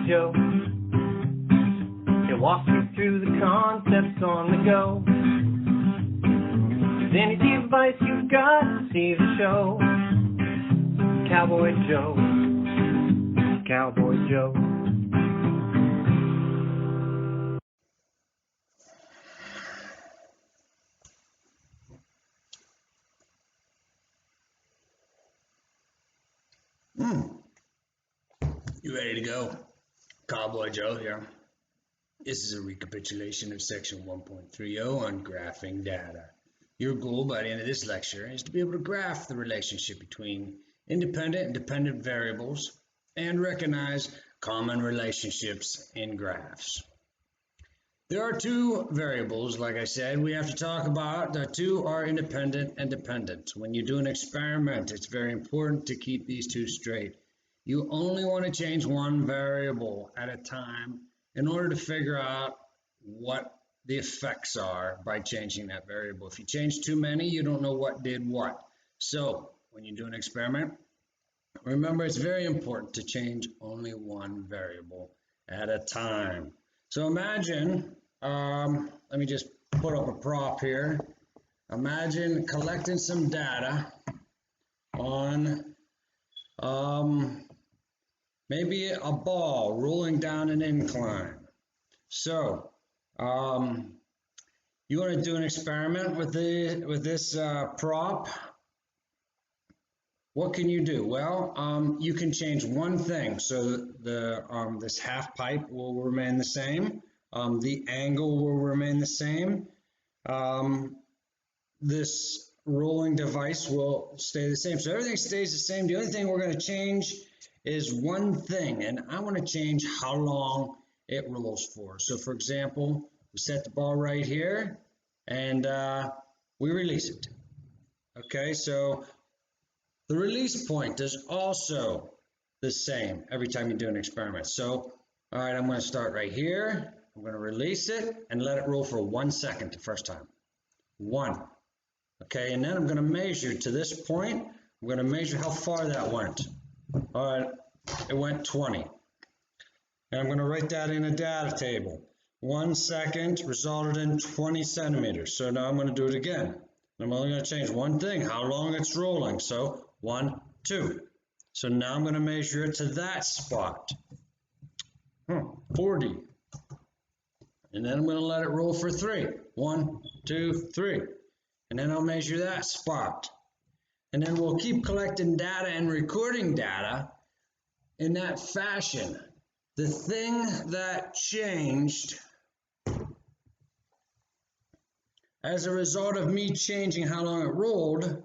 Joe. He'll walk you through the concepts on the go. If there's any advice you've got, see the show. Cowboy Joe. Cowboy Joe. You ready to go? Cowboy Joe here. This is a recapitulation of section 1.30 on graphing data. Your goal by the end of this lecture is to be able to graph the relationship between independent and dependent variables and recognize common relationships in graphs. There are two variables, like I said, we have to talk about. The two are independent and dependent. When you do an experiment, it's very important to keep these two straight. You only want to change one variable at a time in order to figure out what the effects are by changing that variable. If you change too many, you don't know what did what. So when you do an experiment, remember it's very important to change only one variable at a time. So imagine, let me just put up a prop here. Imagine collecting some data on maybe a ball rolling down an incline. So you want to do an experiment with this prop. What can you do? Well, you can change one thing. So the this half pipe will remain the same. The angle will remain the same. This rolling device will stay the same. So everything stays the same. The only thing we're going to change is one thing, and I want to change how long it rolls for. So for example, we set the ball right here and we release it. Okay, so the release point is also the same every time you do an experiment. So, all right, I'm going to start right here. I'm going to release it and let it roll for 1 second the first time. 1. Okay, and then I'm going to measure to this point. I'm going to measure how far that went. All right, it went 20. And I'm going to write that in a data table. 1 second resulted in 20 centimeters. So now I'm going to do it again. I'm only going to change one thing, how long it's rolling. So 1, 2. So now I'm going to measure it to that spot. 40. And then I'm going to let it roll for 3. 1, 2, 3. And then I'll measure that spot. And then we'll keep collecting data and recording data in that fashion. The thing that changed as a result of me changing how long it rolled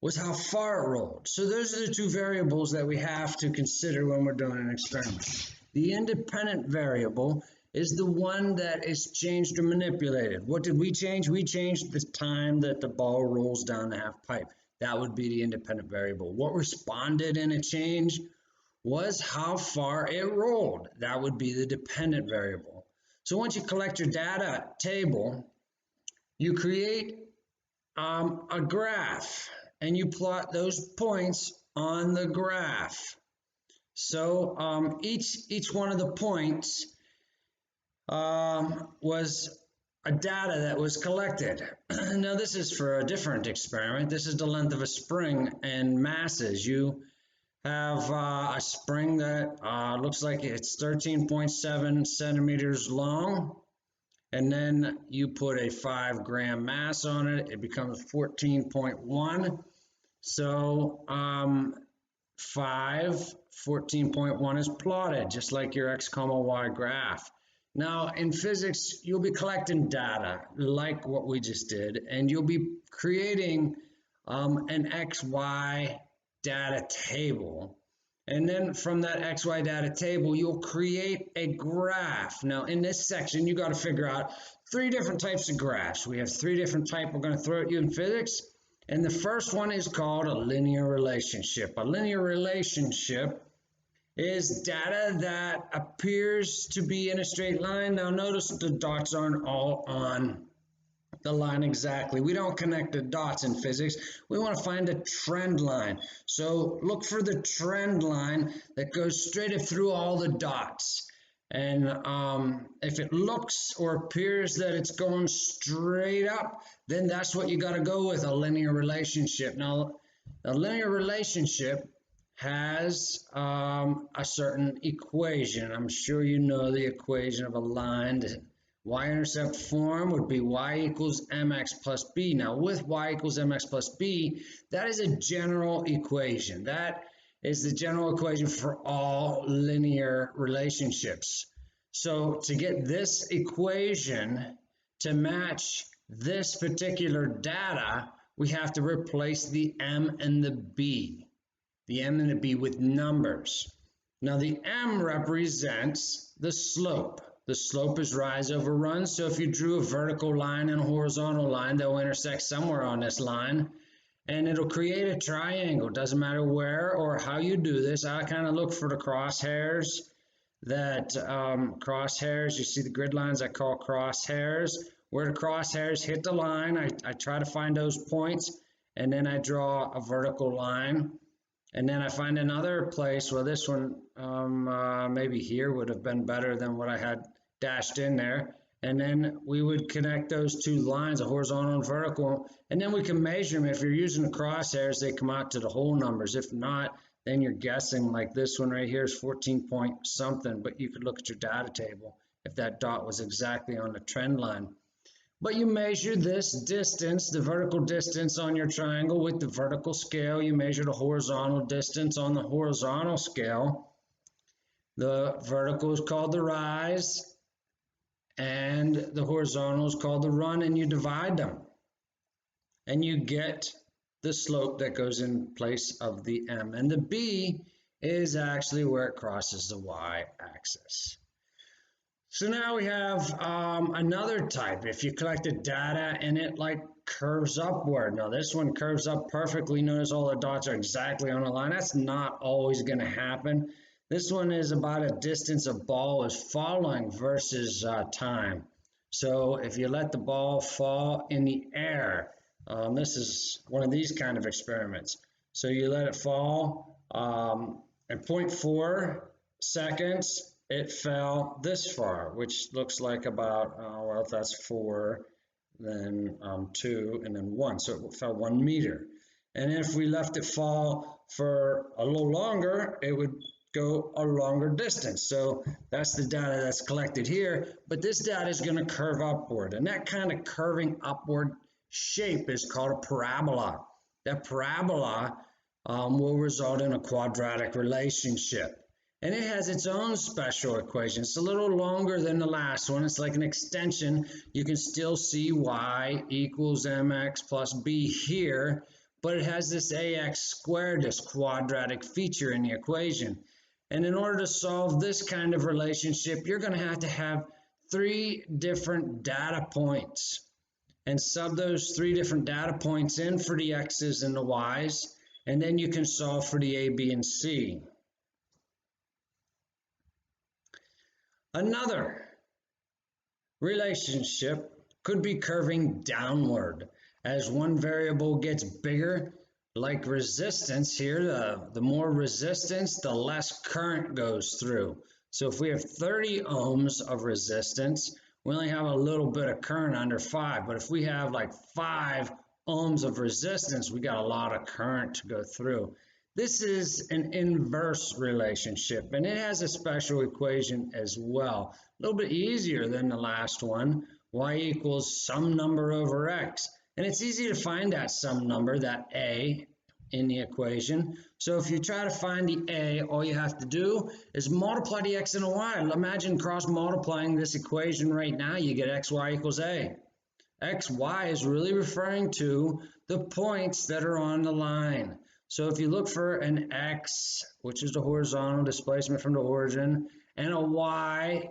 was how far it rolled. So those are the two variables that we have to consider when we're doing an experiment. The independent variable is the one that is changed or manipulated. What did we change? We changed the time that the ball rolls down the half pipe. That would be the independent variable. What responded in a change was how far it rolled. That would be the dependent variable. So once you collect your data table, you create a graph and you plot those points on the graph. So each one of the points was a data that was collected. Now this is for a different experiment. This is the length of a spring and masses. You have a spring that looks like it's 13.7 centimeters long, and then you put a 5-gram mass on it. It becomes 14.1. So 14.1 is plotted just like your x, y graph. Now in physics, you'll be collecting data like what we just did, and you'll be creating an XY data table. And then from that XY data table, you'll create a graph. Now in this section, you got to figure out 3 different types of graphs. We have 3 different types we're going to throw at you in physics. And the first one is called a linear relationship. A linear relationship is data that appears to be in a straight line. Now notice the dots aren't all on the line exactly. We don't connect the dots in physics. We want to find a trend line. So look for the trend line that goes straight through all the dots. And if it looks or appears that it's going straight up, then that's what you got to go with, a linear relationship. Now, a linear relationship has a certain equation. I'm sure you know the equation of a line. Y-intercept form would be y equals mx plus b. Now with y equals mx plus b, that is a general equation. That is the general equation for all linear relationships. So to get this equation to match this particular data, we have to replace the m and the b. The m and the b with numbers. Now the m represents the slope. The slope is rise over run. So if you drew a vertical line and a horizontal line, they'll intersect somewhere on this line and it'll create a triangle. Doesn't matter where or how you do this. I kind of look for the crosshairs. You see the grid lines I call crosshairs. Where the crosshairs hit the line, I try to find those points and then I draw a vertical line. And then I find another place, well, this one maybe here would have been better than what I had dashed in there. And then we would connect those two lines, a horizontal and vertical, and then we can measure them. If you're using the crosshairs, they come out to the whole numbers. If not, then you're guessing, like this one right here is 14 point something, but you could look at your data table if that dot was exactly on the trend line. But you measure this distance, the vertical distance on your triangle with the vertical scale. You measure the horizontal distance on the horizontal scale. The vertical is called the rise and the horizontal is called the run, and you divide them. And you get the slope that goes in place of the m. And the b is actually where it crosses the y-axis. So now we have another type. If you collected data and it like curves upward. Now this one curves up perfectly. Notice all the dots are exactly on a line. That's not always going to happen. This one is about a distance a ball is falling versus time. So if you let the ball fall in the air, this is one of these kind of experiments. So you let it fall in 0.4 seconds. It fell this far, which looks like about, well, if that's 4, then 2, and then 1. So it fell 1 meter. And if we left it fall for a little longer, it would go a longer distance. So that's the data that's collected here. But this data is going to curve upward. And that kind of curving upward shape is called a parabola. That parabola will result in a quadratic relationship. And it has its own special equation. It's a little longer than the last one. It's like an extension. You can still see y equals mx plus b here, but it has this ax squared, this quadratic feature in the equation. And in order to solve this kind of relationship, you're going to have 3 different data points and sub those 3 different data points in for the x's and the y's, and then you can solve for the a, b, and c. Another relationship could be curving downward. As one variable gets bigger, like resistance here, the more resistance, the less current goes through. So if we have 30 ohms of resistance, we only have a little bit of current under 5. But if we have like 5 ohms of resistance, we got a lot of current to go through. This is an inverse relationship, and it has a special equation as well. A little bit easier than the last one. Y equals some number over x. And it's easy to find that some number, that a, in the equation. So if you try to find the a, all you have to do is multiply the x and the y. Imagine cross-multiplying this equation right now. You get xy equals a. xy is really referring to the points that are on the line. So if you look for an x, which is the horizontal displacement from the origin, and a y,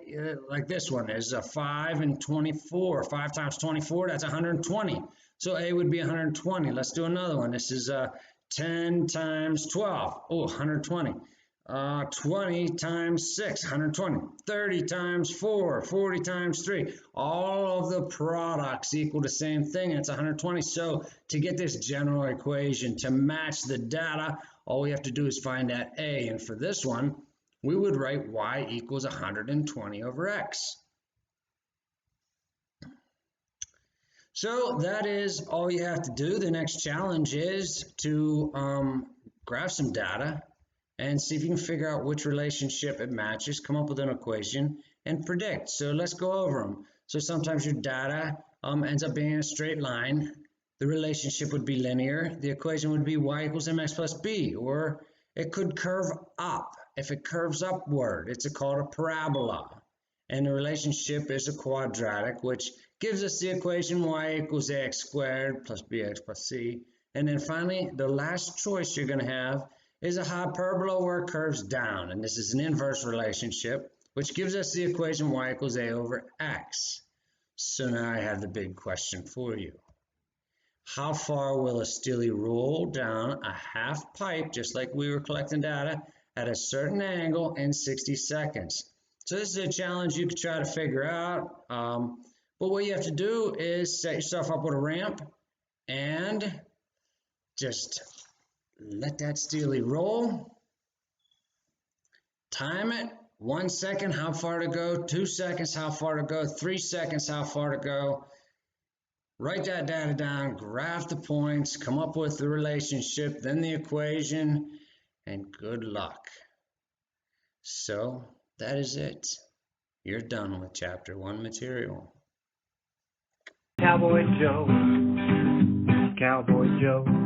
like this one, is a 5 and 24. 5 times 24, that's 120. So a would be 120. Let's do another one. This is 10 times 12. Oh, 120. 20 times 6, 120. 30 times 4, 40 times 3. All of the products equal the same thing, and it's 120. So to get this general equation to match the data, all we have to do is find that A. And for this one, we would write y equals 120 over x. So that is all you have to do. The next challenge is to graph some data and see if you can figure out which relationship it matches, come up with an equation, and predict. So let's go over them. So sometimes your data ends up being in a straight line. The relationship would be linear. The equation would be y equals mx plus b, or it could curve up. If it curves upward, it's called a parabola. And the relationship is a quadratic, which gives us the equation y equals ax squared plus bx plus c. And then finally, the last choice you're going to have is a hyperbola where it curves down, and this is an inverse relationship, which gives us the equation y equals a over x. So now I have the big question for you. How far will a steel roll down a half pipe, just like we were collecting data, at a certain angle in 60 seconds? So this is a challenge you could try to figure out, but what you have to do is set yourself up with a ramp and just let that steely roll. Time it. 1 second, how far to go. 2 seconds, how far to go. 3 seconds, how far to go. Write that data down, graph the points, come up with the relationship, then the equation, and good luck. So that is it. You're done with Chapter 1 material. Cowboy Joe, Cowboy Joe.